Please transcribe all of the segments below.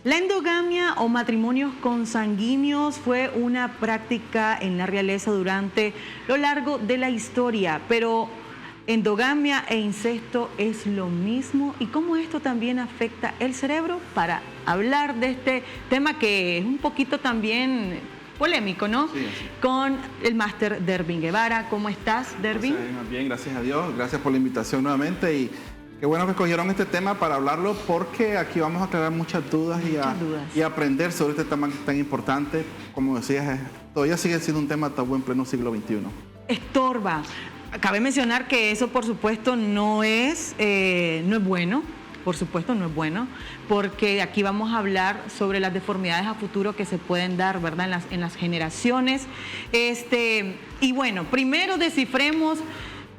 La endogamia o matrimonios consanguíneos fue una práctica en la realeza durante lo largo de la historia, pero endogamia e incesto es lo mismo, y cómo esto también afecta el cerebro. Para hablar de este tema que es un poquito también polémico, ¿no? Sí, sí. Con el máster Dervin Guevara. ¿Cómo estás, Dervin? Bien, gracias a Dios. Gracias por la invitación nuevamente y qué bueno que escogieron este tema para hablarlo, porque aquí vamos a aclarar muchas dudas y aprender sobre este tema tan importante. Como decías, todavía sigue siendo un tema tabú en pleno siglo XXI. Estorba. Cabe mencionar que eso, por supuesto, no es bueno. Por supuesto, no es bueno, porque aquí vamos a hablar sobre las deformidades a futuro que se pueden dar, ¿verdad?, en las generaciones. Y bueno, primero descifremos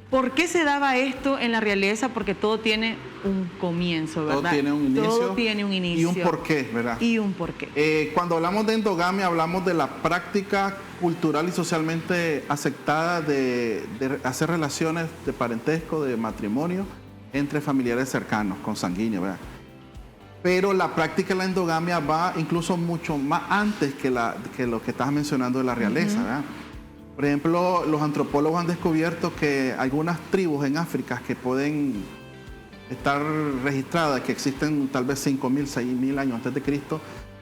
por qué se daba esto en la realeza, porque todo tiene un comienzo, ¿verdad? Todo tiene un inicio. Todo tiene un inicio. Y un porqué, ¿verdad? Y un porqué. Cuando hablamos de endogamia, hablamos de la práctica cultural y socialmente aceptada de hacer relaciones de parentesco, de matrimonio, entre familiares cercanos, consanguíneos, ¿verdad? Pero la práctica de la endogamia va incluso mucho más antes que lo que estás mencionando de la realeza, ¿verdad? Por ejemplo, los antropólogos han descubierto que algunas tribus en África que pueden estar registradas, que existen tal vez 5.000, 6.000 años antes de Cristo,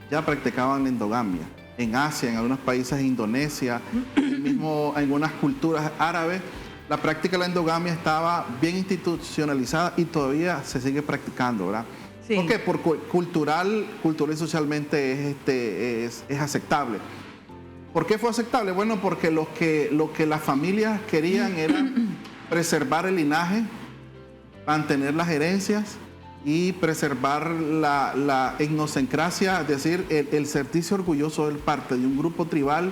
ya practicaban la endogamia. En Asia, en algunos países de Indonesia, mismo en algunas culturas árabes, la práctica de la endogamia estaba bien institucionalizada y todavía se sigue practicando, ¿verdad? Sí. ¿Por qué? Porque cultural y socialmente es aceptable. ¿Por qué fue aceptable? Bueno, porque lo que las familias querían era preservar el linaje, mantener las herencias y preservar la etnocracia, es decir, el sentirse orgulloso de parte de un grupo tribal,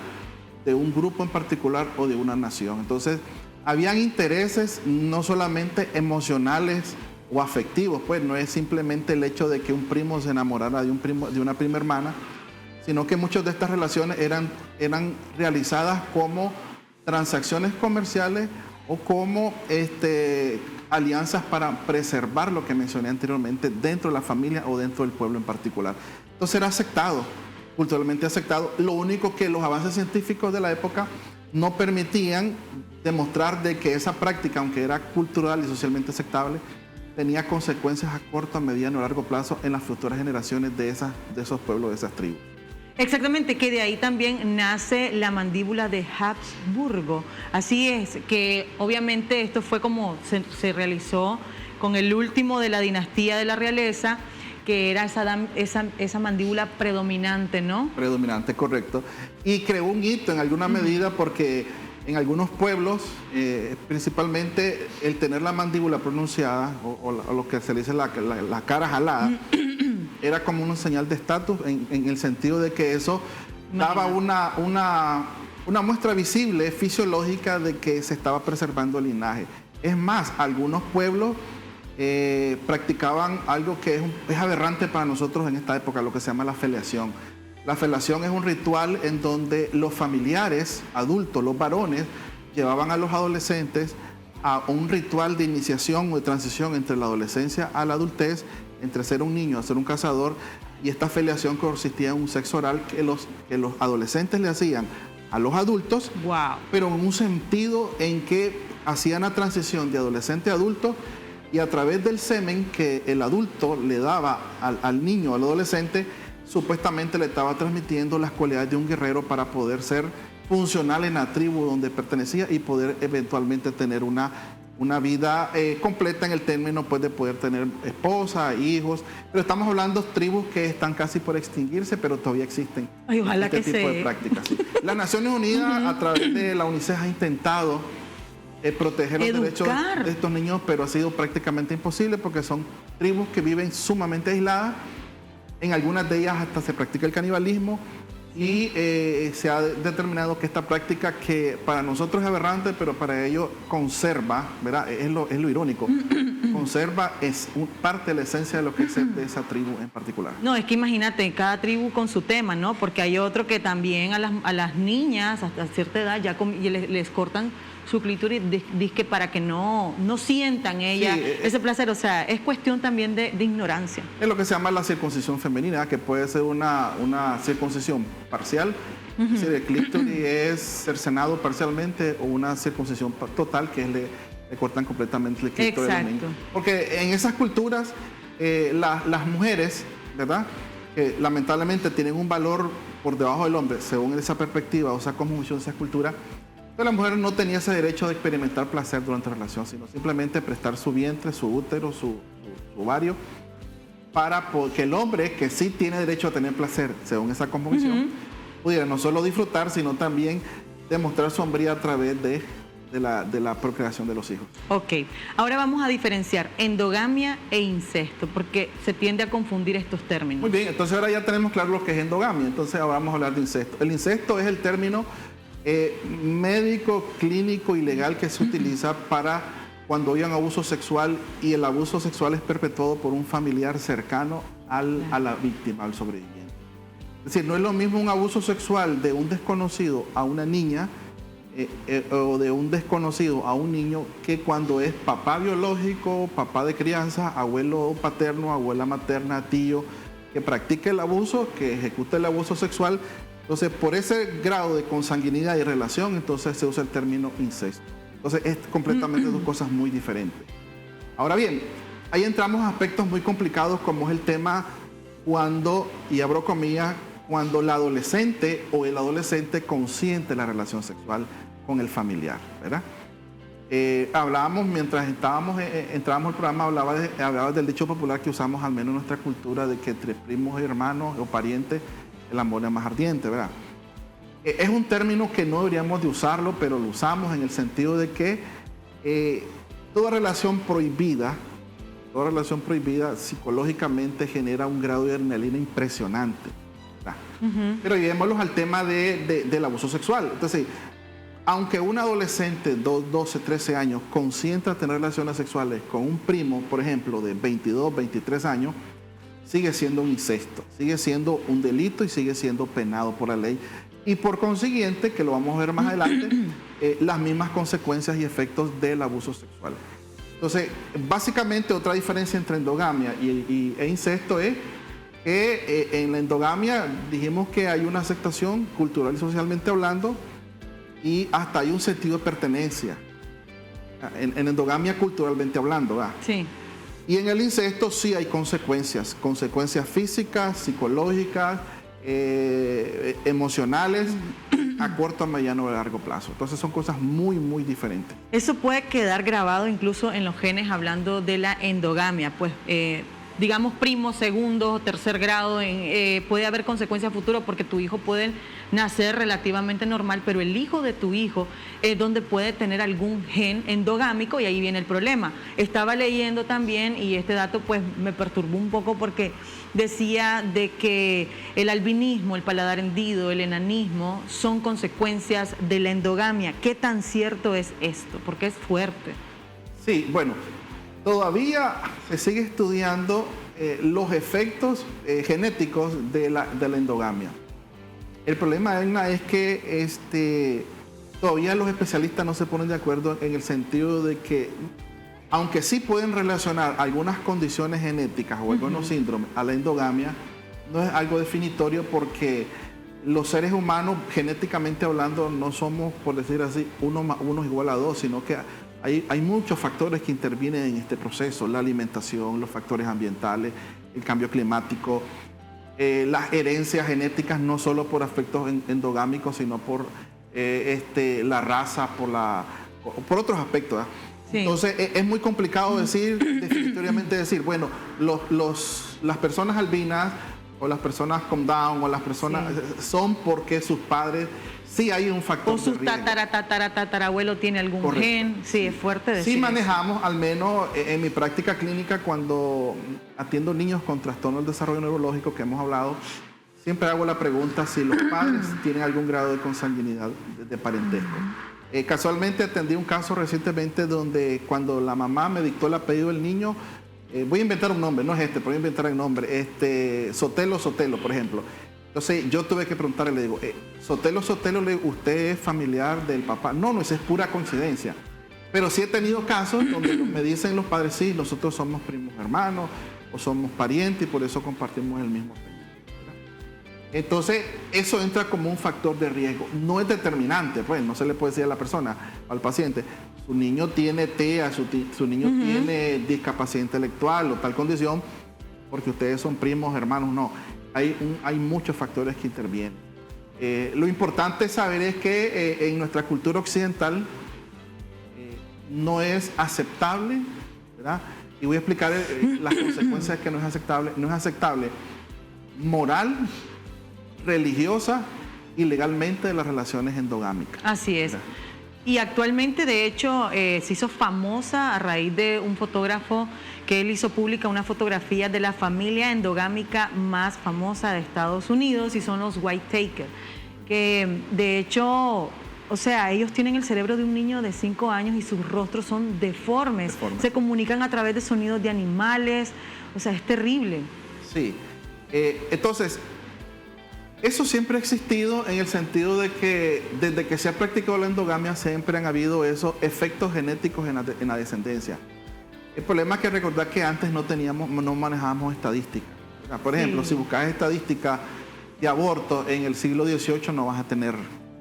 de un grupo en particular o de una nación. Entonces, habían intereses no solamente emocionales o afectivos, pues no es simplemente el hecho de que un primo se enamorara de una prima hermana, sino que muchas de estas relaciones eran realizadas como transacciones comerciales o como alianzas para preservar lo que mencioné anteriormente dentro de la familia o dentro del pueblo en particular. Entonces era aceptado, culturalmente aceptado. Lo único que los avances científicos de la época no permitían demostrar de que esa práctica, aunque era cultural y socialmente aceptable, tenía consecuencias a corto, a mediano y largo plazo en las futuras generaciones de esos pueblos, de esas tribus. Exactamente, que de ahí también nace la mandíbula de Habsburgo. Así es, que obviamente esto fue como se realizó con el último de la dinastía de la realeza, que era esa mandíbula predominante, ¿no? Predominante, correcto. Y creó un hito en alguna medida porque en algunos pueblos, principalmente el tener la mandíbula pronunciada o lo que se le dice la cara jalada, era como una señal de estatus en el sentido de que eso daba una muestra visible, fisiológica, de que se estaba preservando el linaje. Es más, algunos pueblos practicaban algo que es aberrante para nosotros en esta época, lo que se llama la felación. La felación es un ritual en donde los familiares adultos, los varones, llevaban a los adolescentes a un ritual de iniciación o de transición entre la adolescencia a la adultez, entre ser un niño a ser un cazador, y esta felación consistía en un sexo oral que los adolescentes le hacían a los adultos, wow, pero en un sentido en que hacían la transición de adolescente a adulto, y a través del semen que el adulto le daba al niño, al adolescente, supuestamente le estaba transmitiendo las cualidades de un guerrero para poder ser funcional en la tribu donde pertenecía y poder eventualmente tener una vida completa en el término, pues, de poder tener esposa, hijos. Pero estamos hablando de tribus que están casi por extinguirse, pero todavía existen. Ay, ojalá este tipo de prácticas. Sí. Las Naciones Unidas, a través de la UNICEF, ha intentado proteger los derechos de estos niños, pero ha sido prácticamente imposible porque son tribus que viven sumamente aisladas. En algunas de ellas hasta se practica el canibalismo y se ha determinado que esta práctica, que para nosotros es aberrante, pero para ellos conserva, ¿verdad? Es lo irónico, conserva parte de la esencia de lo que es de esa tribu en particular. No, es que imagínate, cada tribu con su tema, ¿no? Porque hay otro que también a las niñas hasta cierta edad ya les cortan su clítoris disque para que no sientan ella ese placer. O sea, es cuestión también de ignorancia. Es lo que se llama la circuncisión femenina, que puede ser una circuncisión parcial, es decir, el clítoris es cercenado parcialmente, o una circuncisión total, que es le cortan completamente el clítoris del niño. Porque en esas culturas las mujeres, ¿verdad?, que lamentablemente tienen un valor por debajo del hombre, según esa perspectiva, o esa cosmovisión de esa cultura, pero la mujer no tenía ese derecho de experimentar placer durante la relación, sino simplemente prestar su vientre, su útero, su ovario, para que el hombre, que sí tiene derecho a tener placer, según esa cosmovisión, pudiera no solo disfrutar, sino también demostrar su hombría a través de la procreación de los hijos. Ok, ahora vamos a diferenciar endogamia e incesto, porque se tiende a confundir estos términos. Muy bien, entonces ahora ya tenemos claro lo que es endogamia, entonces ahora vamos a hablar de incesto. El incesto es el término médico, clínico y legal que se utiliza para cuando hay un abuso sexual, y el abuso sexual es perpetuado por un familiar cercano a la víctima, al sobreviviente. Es decir, no es lo mismo un abuso sexual de un desconocido a una niña o de un desconocido a un niño, que cuando es papá biológico, papá de crianza, abuelo paterno, abuela materna, tío, que practica el abuso, que ejecuta el abuso sexual. Entonces, por ese grado de consanguinidad y relación, entonces se usa el término incesto. Entonces, es completamente dos cosas muy diferentes. Ahora bien, ahí entramos a aspectos muy complicados, como es el tema cuando, y abro comillas, cuando la adolescente o el adolescente consiente la relación sexual con el familiar, ¿verdad? Hablábamos, mientras entrábamos al programa, hablaba del dicho popular que usamos al menos en nuestra cultura, de que entre primos, hermanos o parientes el amor es más ardiente, ¿verdad? Es un término que no deberíamos de usarlo, pero lo usamos en el sentido de que toda relación prohibida psicológicamente genera un grado de adrenalina impresionante. Pero llevémoslos al tema del abuso sexual. Entonces, aunque un adolescente de 12, 13 años consienta tener relaciones sexuales con un primo, por ejemplo, de 22, 23 años, sigue siendo un incesto, sigue siendo un delito y sigue siendo penado por la ley. Y por consiguiente, que lo vamos a ver más adelante, las mismas consecuencias y efectos del abuso sexual. Entonces, básicamente otra diferencia entre endogamia e incesto es que en la endogamia dijimos que hay una aceptación cultural y socialmente hablando, y hasta hay un sentido de pertenencia. En endogamia culturalmente hablando, ¿verdad? Sí. Y en el incesto sí hay consecuencias físicas, psicológicas, emocionales, a corto, a mediano y a largo plazo. Entonces son cosas muy, muy diferentes. Eso puede quedar grabado incluso en los genes, hablando de la endogamia, pues digamos primo, segundo, tercer grado, puede haber consecuencias futuras, porque tu hijo puede nacer relativamente normal, pero el hijo de tu hijo es donde puede tener algún gen endogámico, y ahí viene el problema. Estaba leyendo también, y este dato pues me perturbó un poco, porque decía de que el albinismo, el paladar hendido, el enanismo son consecuencias de la endogamia. ¿Qué tan cierto es esto? Porque es fuerte. Sí, bueno, todavía se sigue estudiando los efectos genéticos de la endogamia. El problema, Edna, es que todavía los especialistas no se ponen de acuerdo, en el sentido de que, aunque sí pueden relacionar algunas condiciones genéticas o algunos síndromes a la endogamia, no es algo definitorio, porque los seres humanos, genéticamente hablando, no somos, por decir así, uno es igual a dos, sino que hay muchos factores que intervienen en este proceso: la alimentación, los factores ambientales, el cambio climático, las herencias genéticas, no solo por aspectos endogámicos, sino por la raza, por otros aspectos, ¿verdad? Sí. Entonces es muy complicado definitivamente decir, bueno, las personas albinas o las personas con Down o las personas son porque sus padres, sí hay un factor. O su tatarabuelo tiene algún Correcto. Gen. Sí, es fuerte decir. Sí manejamos, al menos en mi práctica clínica, cuando atiendo niños con trastorno del desarrollo neurológico, que hemos hablado, siempre hago la pregunta si los padres tienen algún grado de consanguinidad de parentesco. Casualmente atendí un caso recientemente donde, cuando la mamá me dictó el apellido del niño, voy a inventar un nombre, no es pero voy a inventar el nombre, Sotelo, por ejemplo. Entonces yo tuve que preguntarle, le digo, Sotelo, ¿usted es familiar del papá? No, esa es pura coincidencia. Pero sí he tenido casos donde me dicen los padres, sí, nosotros somos primos hermanos o somos parientes y por eso compartimos el mismo apellido. Entonces, eso entra como un factor de riesgo. No es determinante, pues, no se le puede decir a la persona, al paciente, su niño tiene TEA, su niño tiene discapacidad intelectual o tal condición, porque ustedes son primos, hermanos, no. Hay muchos factores que intervienen. Lo importante saber es que en nuestra cultura occidental no es aceptable, ¿verdad? Y voy a explicar las consecuencias que no es aceptable. No es aceptable moral, religiosa y legalmente de las relaciones endogámicas. Así es. ¿Verdad? Y actualmente, de hecho, se hizo famosa a raíz de un fotógrafo que él hizo pública una fotografía de la familia endogámica más famosa de Estados Unidos y son los Whitaker, que de hecho, o sea, ellos tienen el cerebro de un niño de 5 años y sus rostros son deformes. Se comunican a través de sonidos de animales, o sea, es terrible. Sí, entonces, eso siempre ha existido en el sentido de que desde que se ha practicado la endogamia siempre han habido esos efectos genéticos en la descendencia. El problema es que recordar que antes no manejábamos estadísticas. Por ejemplo, si buscas estadísticas de aborto en el siglo XVIII no vas a tener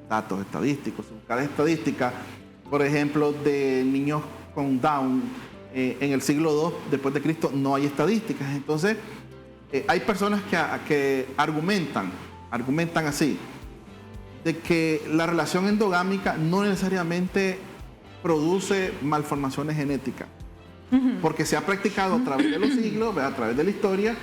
datos estadísticos. Si buscas estadísticas, por ejemplo, de niños con Down en el siglo II después de Cristo no hay estadísticas. Entonces, hay personas que argumentan así, de que la relación endogámica no necesariamente produce malformaciones genéticas, porque se ha practicado a través de los siglos, a través de la historia,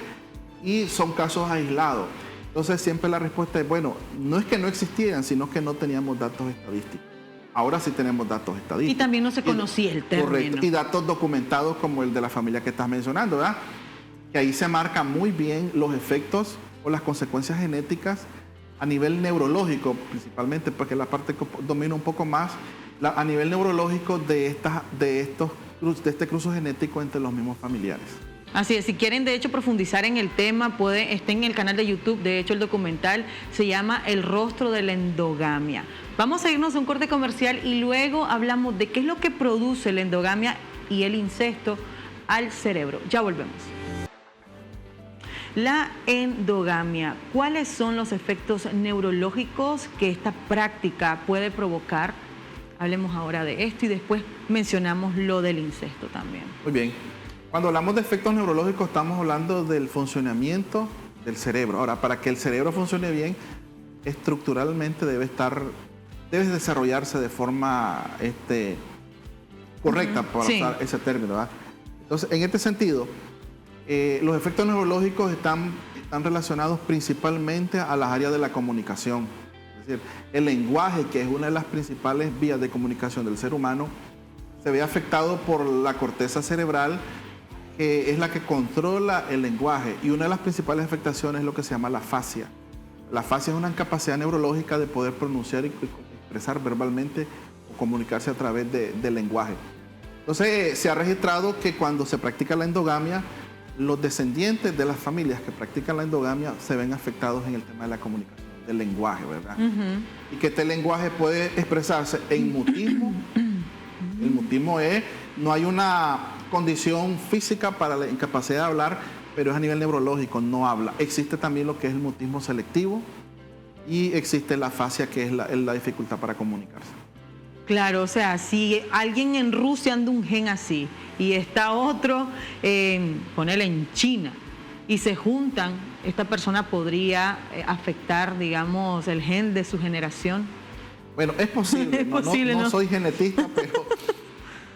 y son casos aislados. Entonces siempre la respuesta es, bueno, no es que no existieran, sino que no teníamos datos estadísticos. Ahora sí tenemos datos estadísticos. Y también no se conocía el término. Correcto, y datos documentados como el de la familia que estás mencionando, ¿verdad? Que ahí se marca muy bien los efectos o las consecuencias genéticas a nivel neurológico, principalmente, porque la parte que domina un poco más, a nivel neurológico de este cruce genético entre los mismos familiares. Así es, si quieren de hecho profundizar en el tema, está en el canal de YouTube, de hecho el documental se llama El rostro de la endogamia. Vamos a irnos a un corte comercial y luego hablamos de qué es lo que produce la endogamia y el incesto al cerebro. Ya volvemos. La endogamia, ¿cuáles son los efectos neurológicos que esta práctica puede provocar? Hablemos ahora de esto y después mencionamos lo del incesto también. Muy bien. Cuando hablamos de efectos neurológicos estamos hablando del funcionamiento del cerebro. Ahora, para que el cerebro funcione bien, estructuralmente debe desarrollarse de forma correcta, para usar ese término, ¿verdad? Entonces, en este sentido, los efectos neurológicos están relacionados principalmente a las áreas de la comunicación. Es decir, el lenguaje, que es una de las principales vías de comunicación del ser humano, se ve afectado por la corteza cerebral, que es la que controla el lenguaje. Y una de las principales afectaciones es lo que se llama la afasia. La afasia es una capacidad neurológica de poder pronunciar y expresar verbalmente o comunicarse a través del lenguaje. Entonces, se ha registrado que cuando se practica la endogamia, los descendientes de las familias que practican la endogamia se ven afectados en el tema de la comunicación, del lenguaje, ¿verdad? Y que este lenguaje puede expresarse en mutismo. El mutismo no hay una condición física para la incapacidad de hablar, pero es a nivel neurológico, no habla. Existe también lo que es el mutismo selectivo y existe la afasia, que es la dificultad para comunicarse. Claro, o sea, si alguien en Rusia anda un gen así y está otro, ponele en China, y se juntan, esta persona podría afectar, digamos, el gen de su generación. Bueno, es posible. No soy genetista,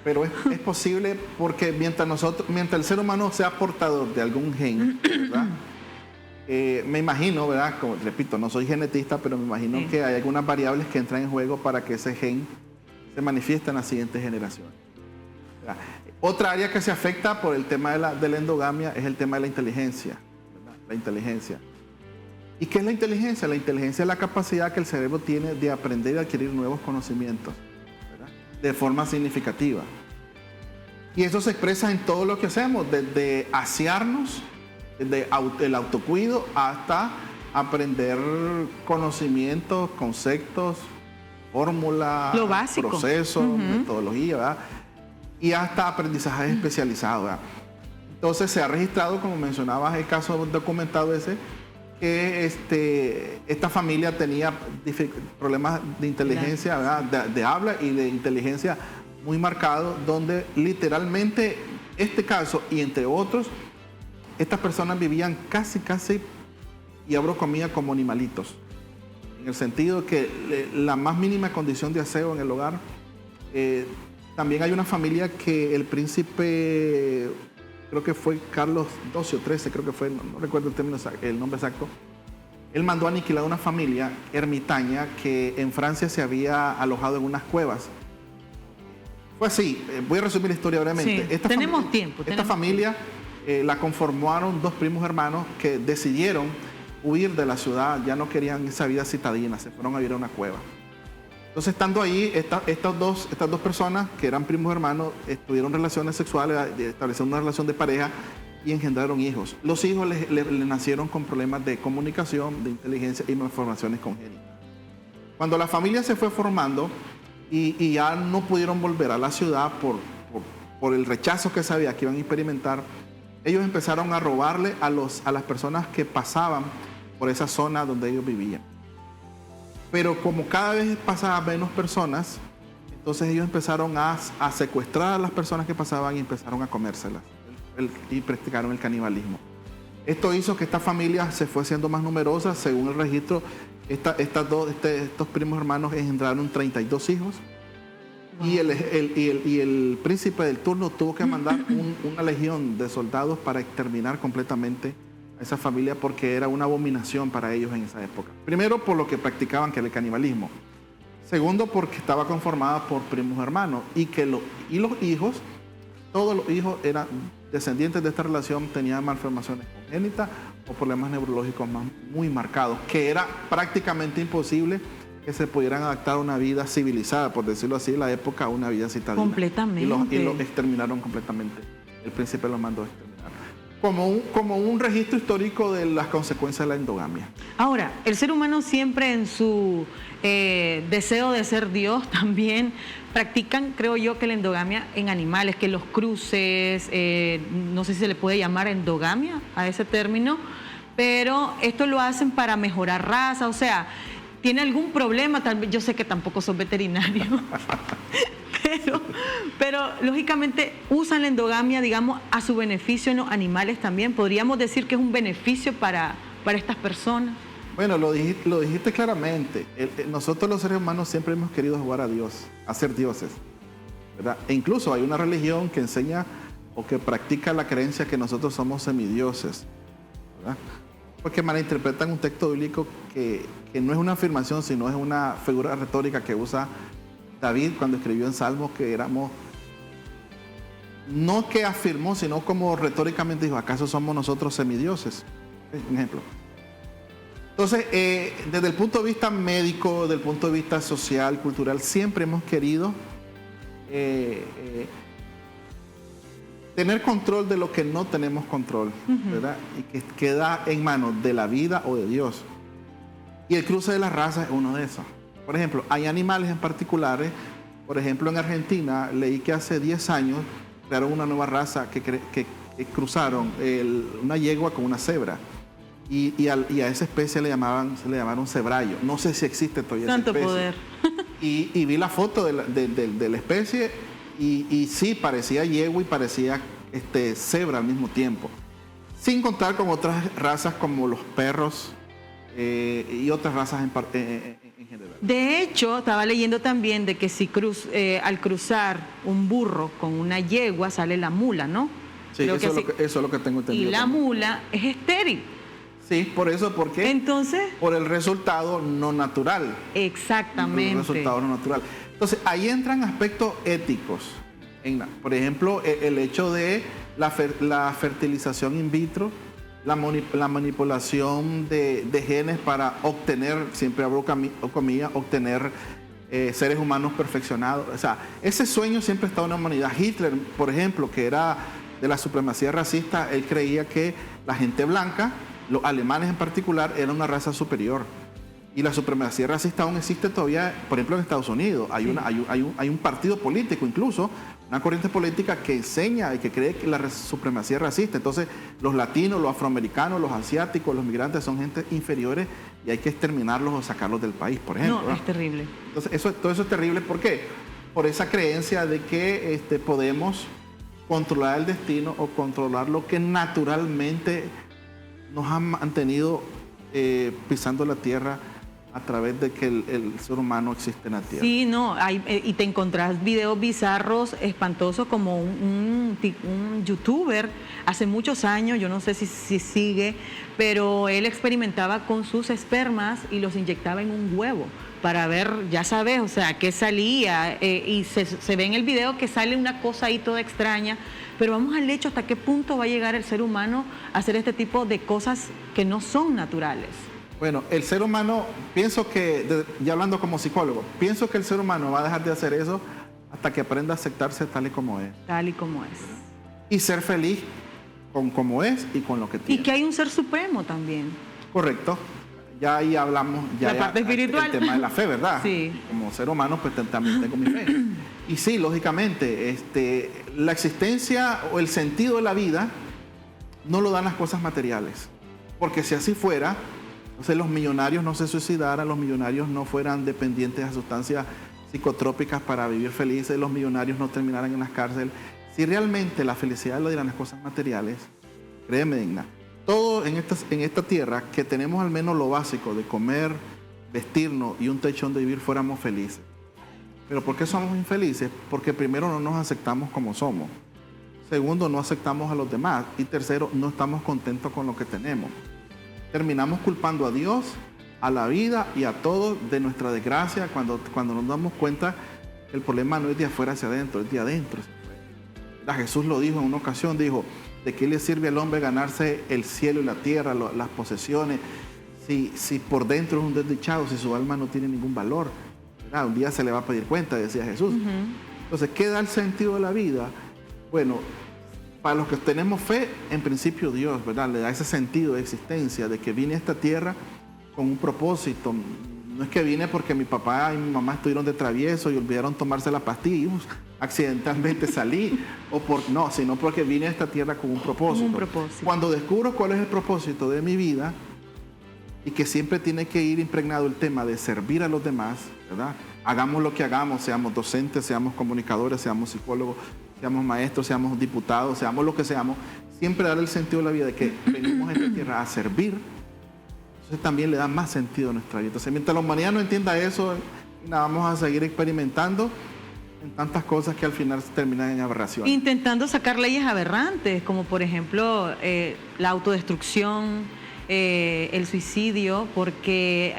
pero es posible porque mientras el ser humano sea portador de algún gen, ¿verdad? Me imagino, ¿verdad? Como repito, no soy genetista, pero me imagino que hay algunas variables que entran en juego para que ese gen se manifieste en las siguientes generaciones. ¿Verdad? Otra área que se afecta por el tema de la endogamia es el tema de la inteligencia, ¿verdad? La inteligencia. ¿Y qué es la inteligencia? La inteligencia es la capacidad que el cerebro tiene de aprender y adquirir nuevos conocimientos, ¿verdad? De forma significativa. Y eso se expresa en todo lo que hacemos, desde asearnos, desde el autocuido hasta aprender conocimientos, conceptos, fórmulas, Lo básico. procesos, metodología, ¿verdad? Y hasta aprendizaje especializado, ¿verdad? Entonces se ha registrado, como mencionabas, el caso documentado ese, que esta familia tenía problemas de inteligencia, ¿verdad? De habla y de inteligencia muy marcados, donde literalmente este caso y entre otros, estas personas vivían casi, y abro comillas, como animalitos. En el sentido que la más mínima condición de aseo en el hogar. También hay una familia que el príncipe, creo que fue Carlos XII o XIII, creo que fue, no recuerdo el nombre exacto. Él mandó a aniquilar una familia ermitaña que en Francia se había alojado en unas cuevas. Fue así, voy a resumir la historia brevemente. Sí, tenemos tiempo. Esta familia la conformaron dos primos hermanos que decidieron huir de la ciudad, ya no querían esa vida citadina, se fueron a vivir a una cueva. Entonces, estando ahí, estas dos personas, que eran primos hermanos, tuvieron relaciones sexuales, establecieron una relación de pareja y engendraron hijos. Los hijos le nacieron con problemas de comunicación, de inteligencia y malformaciones congénitas. Cuando la familia se fue formando y ya no pudieron volver a la ciudad por el rechazo que sabía que iban a experimentar, ellos empezaron a robarle a las personas que pasaban por esa zona donde ellos vivían. Pero como cada vez pasaban menos personas, entonces ellos empezaron a secuestrar a las personas que pasaban y empezaron a comérselas y practicaron el canibalismo. Esto hizo que esta familia se fue siendo más numerosa. Según el registro, estos primos hermanos engendraron 32 hijos. Wow. Y el príncipe del turno tuvo que mandar una legión de soldados para exterminar completamente a esa familia, porque era una abominación para ellos en esa época. Primero, por lo que practicaban, que era el canibalismo. Segundo, porque estaba conformada por primos hermanos y los hijos, todos los hijos eran descendientes de esta relación, tenían malformaciones congénitas o problemas neurológicos muy marcados, que era prácticamente imposible que se pudieran adaptar a una vida civilizada, por decirlo así, en la época, a una vida citadina. Completamente. Y los exterminaron completamente. El príncipe los mandó a exterminar. Como un registro histórico de las consecuencias de la endogamia. Ahora, el ser humano siempre en su deseo de ser Dios también practican, creo yo, que la endogamia en animales, que los cruces, no sé si se le puede llamar endogamia a ese término, pero esto lo hacen para mejorar raza, o sea, ¿tiene algún problema? Tal vez, yo sé que tampoco son veterinarios. Pero lógicamente usan la endogamia, digamos, a su beneficio en los animales también. ¿Podríamos decir que es un beneficio para estas personas? Bueno, lo dijiste claramente. Nosotros los seres humanos siempre hemos querido jugar a Dios, a ser dioses, ¿verdad? E incluso hay una religión que enseña o que practica la creencia que nosotros somos semidioses, ¿verdad? Porque malinterpretan un texto bíblico que no es una afirmación, sino es una figura retórica que usa David cuando escribió en Salmos, que éramos, no que afirmó, sino como retóricamente dijo, ¿acaso somos nosotros semidioses? Un ejemplo. Entonces, desde el punto de vista médico, desde el punto de vista social, cultural, siempre hemos querido tener control de lo que no tenemos control, ¿verdad? Y que queda en manos de la vida o de Dios. Y el cruce de las razas es uno de esos. Por ejemplo, hay animales en particulares. Por ejemplo, en Argentina leí que hace 10 años crearon una nueva raza que cruzaron una yegua con una cebra. Y a esa especie le llamaron cebrallo. No sé si existe todavía esa especie. Tanto poder. Y vi la foto de la especie y sí, parecía yegua y parecía cebra al mismo tiempo. Sin contar con otras razas como los perros y otras razas en general. De hecho, estaba leyendo también de que si al cruzar un burro con una yegua sale la mula, ¿no? Sí, eso es lo que tengo entendido. Y la mula es estéril. Sí, por eso, porque entonces, por el resultado no natural. Exactamente. El resultado no natural. Entonces, ahí entran aspectos éticos. Por ejemplo, el hecho de la fertilización in vitro, la manipulación de genes para obtener, siempre abro comillas, obtener seres humanos perfeccionados. O sea, ese sueño siempre ha estado en la humanidad. Hitler, por ejemplo, que era de la supremacía racista, él creía que la gente blanca los alemanes en particular, eran una raza superior. Y la supremacía racista aún existe todavía, por ejemplo, en Estados Unidos. Hay un partido político incluso, una corriente política que enseña y que cree que la supremacía es racista. Entonces, los latinos, los afroamericanos, los asiáticos, los migrantes son gente inferiores y hay que exterminarlos o sacarlos del país, por ejemplo. No, es terrible. Entonces, todo eso es terrible. ¿Por qué? Por esa creencia de que podemos controlar el destino o controlar lo que naturalmente nos ha mantenido pisando la tierra a través de que el ser humano existe en la tierra. Sí, no, y te encontrás videos bizarros, espantosos, como un youtuber hace muchos años, yo no sé si sigue, pero él experimentaba con sus espermas y los inyectaba en un huevo para ver, ya sabes, o sea, qué salía, y se ve en el video que sale una cosa ahí toda extraña, pero vamos al hecho, hasta qué punto va a llegar el ser humano a hacer este tipo de cosas que no son naturales. Bueno, el ser humano, pienso que, ya hablando como psicólogo, pienso que el ser humano va a dejar de hacer eso hasta que aprenda a aceptarse tal y como es. Tal y como es. Y ser feliz con como es y con lo que tiene. Y que hay un ser supremo también. Correcto. Ya ahí hablamos, ya la parte espiritual. El tema de la fe, ¿verdad? Sí. Como ser humano, pues también tengo mi fe. Y sí, lógicamente, la existencia o el sentido de la vida no lo dan las cosas materiales. Porque si así fuera, entonces los millonarios no se suicidaran, los millonarios no fueran dependientes de sustancias psicotrópicas para vivir felices, los millonarios no terminaran en las cárceles. Si realmente la felicidad lo dieran las cosas materiales, créeme, Digna, todo en esta tierra, que tenemos al menos lo básico de comer, vestirnos y un techo donde vivir, fuéramos felices. ¿Pero por qué somos infelices? Porque primero no nos aceptamos como somos. Segundo, no aceptamos a los demás. Y tercero, no estamos contentos con lo que tenemos. Terminamos culpando a Dios, a la vida y a todo de nuestra desgracia cuando nos damos cuenta que el problema no es de afuera hacia adentro, es de adentro hacia afuera. Jesús lo dijo en una ocasión, dijo, ¿de qué le sirve al hombre ganarse el cielo y la tierra, las posesiones, si por dentro es un desdichado, si su alma no tiene ningún valor? ¿Verdad? Un día se le va a pedir cuenta, decía Jesús. Entonces, ¿qué da el sentido de la vida? Bueno, para los que tenemos fe, en principio Dios, ¿verdad? Le da ese sentido de existencia, de que vine a esta tierra con un propósito. No es que vine porque mi papá y mi mamá estuvieron de travieso y olvidaron tomarse la pastilla y accidentalmente salí, no, sino porque vine a esta tierra con un propósito. Un propósito. Cuando descubro cuál es el propósito de mi vida y que siempre tiene que ir impregnado el tema de servir a los demás, ¿verdad? Hagamos lo que hagamos, seamos docentes, seamos comunicadores, seamos psicólogos, seamos maestros, seamos diputados, seamos lo que seamos, siempre dar el sentido de la vida de que venimos a esta tierra a servir. Entonces también le da más sentido a nuestra vida. Entonces, mientras la humanidad no entienda eso, vamos a seguir experimentando en tantas cosas que al final terminan en aberraciones. Intentando sacar leyes aberrantes, como por ejemplo la autodestrucción, el suicidio, porque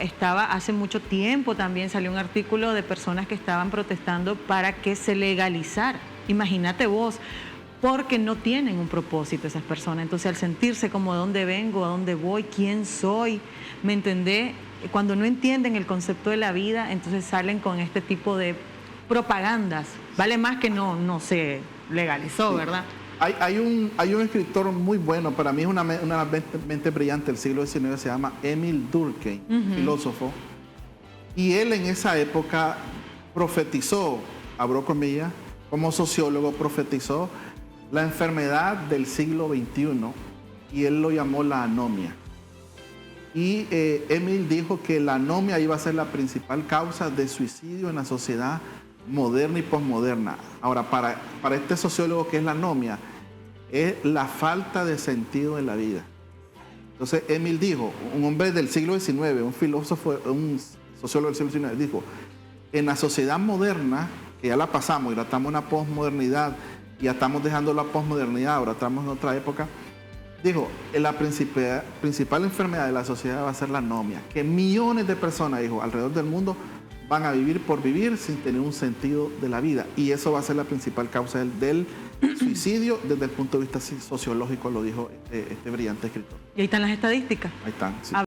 hace mucho tiempo también salió un artículo de personas que estaban protestando para que se legalizara. Imagínate vos, porque no tienen un propósito esas personas. Entonces, al sentirse como de dónde vengo, a dónde voy, quién soy, ¿me entendés? Cuando no entienden el concepto de la vida, entonces salen con este tipo de propagandas. Vale más que no se legalizó, sí. ¿Verdad? Hay un escritor muy bueno, para mí es una mente brillante del siglo XIX, se llama Émile Durkheim, filósofo. Y él en esa época profetizó, abro comillas, como sociólogo profetizó la enfermedad del siglo XXI y él lo llamó la anomia. Y Émile dijo que la anomia iba a ser la principal causa de suicidio en la sociedad moderna y posmoderna. Ahora, para este sociólogo, ¿qué es la anomia? Es la falta de sentido en la vida. Entonces, Émile dijo, un hombre del siglo XIX, un filósofo, un sociólogo del siglo XIX, dijo, en la sociedad moderna, que ya la pasamos y la estamos en una posmodernidad, y ya estamos dejando la posmodernidad, ahora estamos en otra época, dijo, la principal enfermedad de la sociedad va a ser la anomia, que millones de personas, dijo, alrededor del mundo van a vivir por vivir sin tener un sentido de la vida. Y eso va a ser la principal causa del suicidio desde el punto de vista sociológico, lo dijo este brillante escritor. Y ahí están las estadísticas. Ahí están, sí.